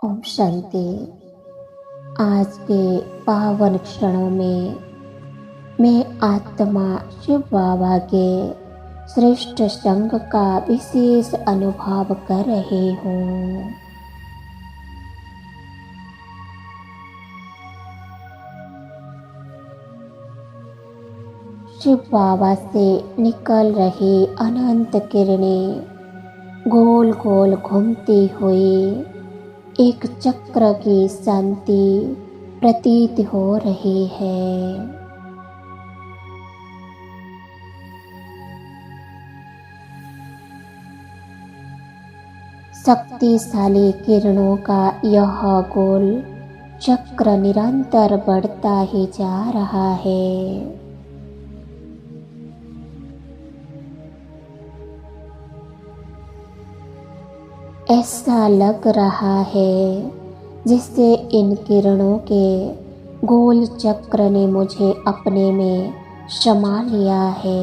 ओम शांति। आज के पावन क्षणों में मैं आत्मा शिव बाबा के श्रेष्ठ संग का विशेष अनुभव कर रही हूँ। शिव बाबा से निकल रही अनंत किरणें गोल गोल घूमती हुई एक चक्र की शांति प्रतीत हो रही है। शक्तिशाली किरणों का यह गोल चक्र निरंतर बढ़ता ही जा रहा है। ऐसा लग रहा है जिससे इन किरणों के गोल चक्र ने मुझे अपने में समा लिया है।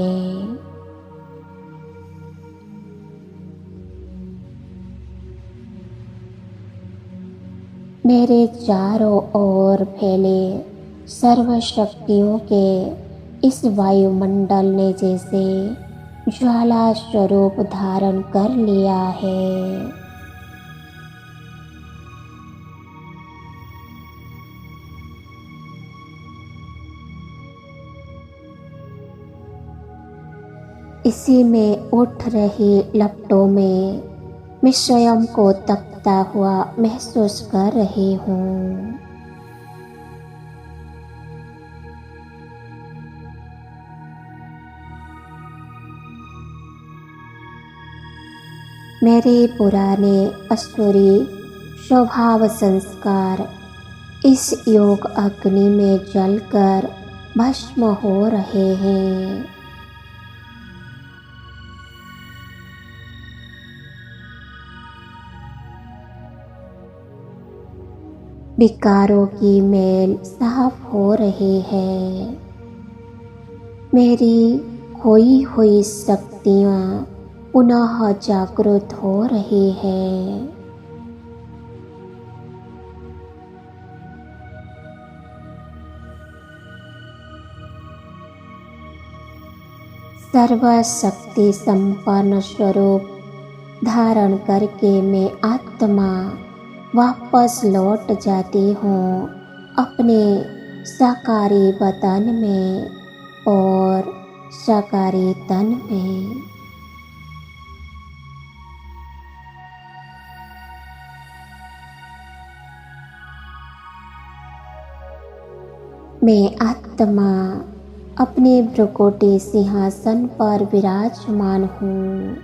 मेरे चारों ओर फैले सर्व शक्तियों के इस वायुमंडल ने जैसे ज्वाला स्वरूप धारण कर लिया है। इसी में उठ रही लपटों में मैं स्वयं को तपता हुआ महसूस कर रही हूँ। मेरे पुराने असुरी स्वभाव संस्कार इस योग अग्नि में जलकर भस्म हो रहे हैं। विकारों की मेल साफ हो रही है। मेरी खोई हुई शक्तियाँ पुनः जागृत हो रही है। सर्वशक्ति संपन्न स्वरूप धारण करके मैं आत्मा वापस लौट जाती हूँ अपने साकारी वतन में और साकारी तन में। मैं आत्मा अपने भ्रुकुटी सिंहासन पर विराजमान हूँ।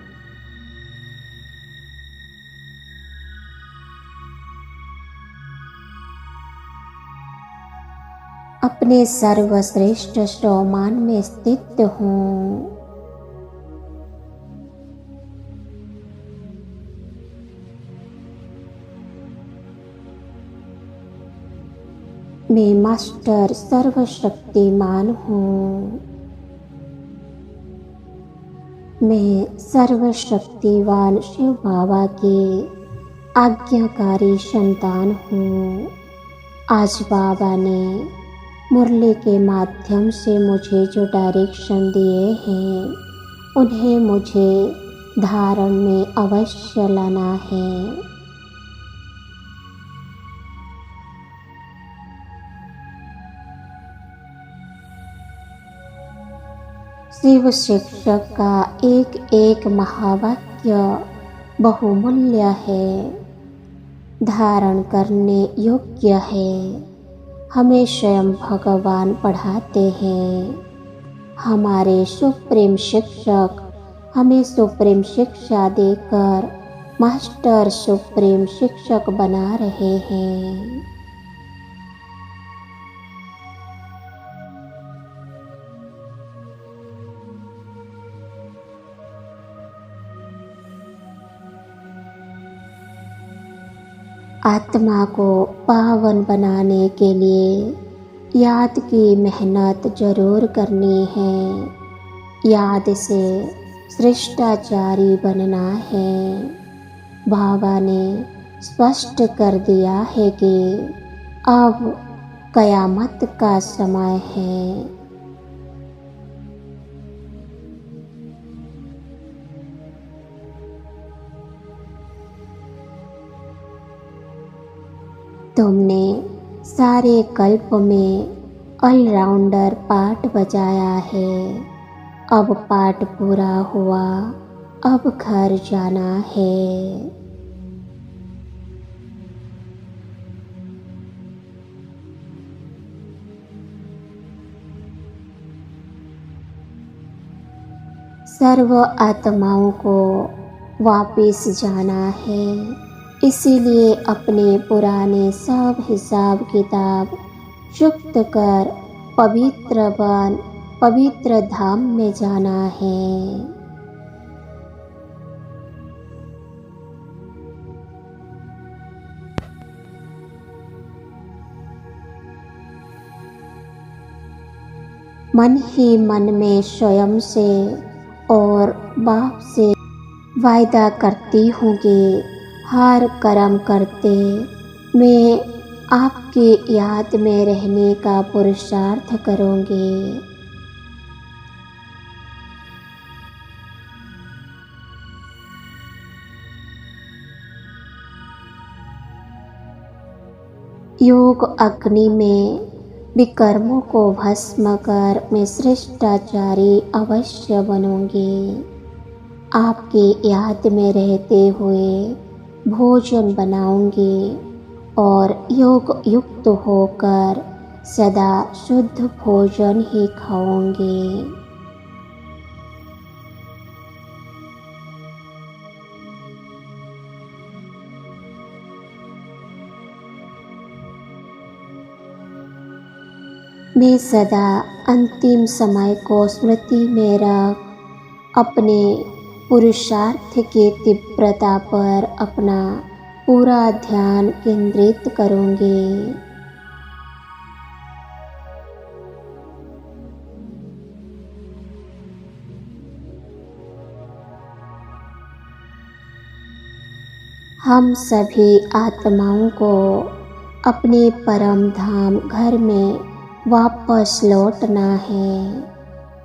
अपने सर्वश्रेष्ठ स्वमान में स्थित हूँ। मैं मास्टर सर्वशक्तिमान हूँ। मैं सर्वशक्तिवान शिव बाबा की आज्ञाकारी संतान हूँ। आज बाबा ने मुरली के माध्यम से मुझे जो डायरेक्शन दिए हैं उन्हें मुझे धारण में अवश्य लाना है। शिव शिक्षक का एक एक महावाक्य बहुमूल्य है, धारण करने योग्य है। हमें स्वयं भगवान पढ़ाते हैं। हमारे सुप्रीम शिक्षक हमें सुप्रीम शिक्षा देकर मास्टर सुप्रीम शिक्षक बना रहे हैं। आत्मा को पावन बनाने के लिए याद की मेहनत जरूर करनी है। याद से श्रेष्ठाचारी बनना है। बाबा ने स्पष्ट कर दिया है कि अब कयामत का समय है। तुमने सारे कल्प में ऑलराउंडर पाठ बजाया है। अब पाठ पूरा हुआ, अब घर जाना है। सर्व आत्माओं को वापिस जाना है, इसीलिए अपने पुराने सब हिसाब किताब चुक्त कर पवित्र धाम में जाना है। मन ही मन में स्वयं से और बाप से वायदा करती हूँ कि हर कर्म करते मैं आपकी याद में रहने का पुरुषार्थ करूँगी। योग अग्नि में विकर्मों को भस्म कर मैं श्रेष्ठाचारी अवश्य बनूंगी। आपकी याद में रहते हुए भोजन बनाऊंगी और योग युक्त होकर सदा शुद्ध भोजन ही खाऊंगी। मैं सदा अंतिम समय को स्मृति में रख अपने पुरुषार्थ की तीव्रता पर अपना पूरा ध्यान केंद्रित करूंगी। हम सभी आत्माओं को अपने परम धाम घर में वापस लौटना है।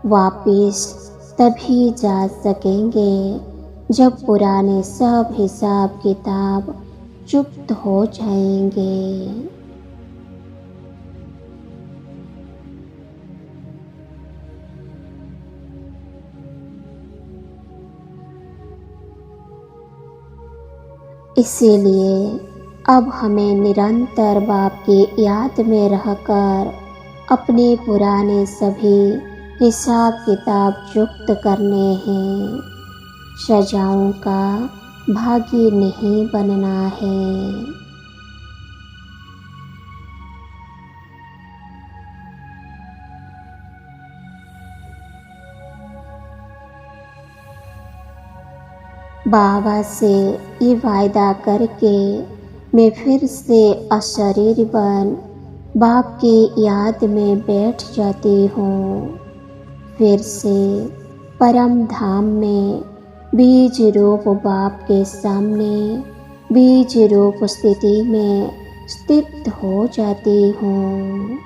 वापस तभी जा सकेंगे जब पुराने सब हिसाब किताब चुप्त हो जाएंगे। इसीलिए अब हमें निरंतर बाप की याद में रहकर अपने पुराने सभी हिसाब किताब चुक्त करने हैं। सजाओं का भागी नहीं बनना है। बाबा से ये वायदा करके मैं फिर से अशरीर बन बाप की याद में बैठ जाती हूँ। फिर से परम धाम में बीज रूप बाप के सामने बीज रूप स्थिति में स्थित हो जाती हूँ।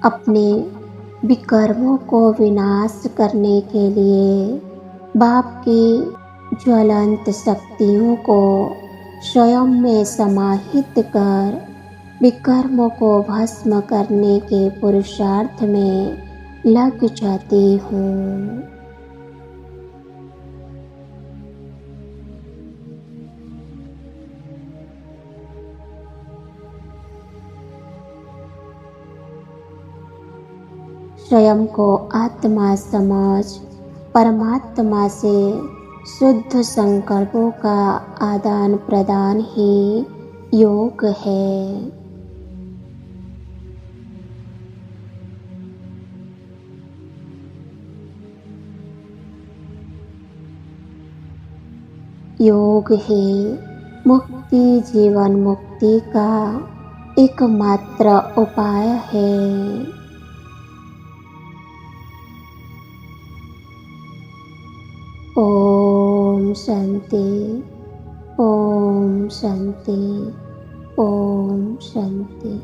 अपने विकर्मों को विनाश करने के लिए बाप की ज्वलंत शक्तियों को स्वयं में समाहित कर विकर्मों को भस्म करने के पुरुषार्थ में लग जाती हूँ। स्वयं को आत्मा समझ परमात्मा से शुद्ध संकल्पों का आदान प्रदान ही योग है। योग ही मुक्ति जीवन मुक्ति का एकमात्र उपाय है। ओम शांति, ओम शांति, ओम शांति।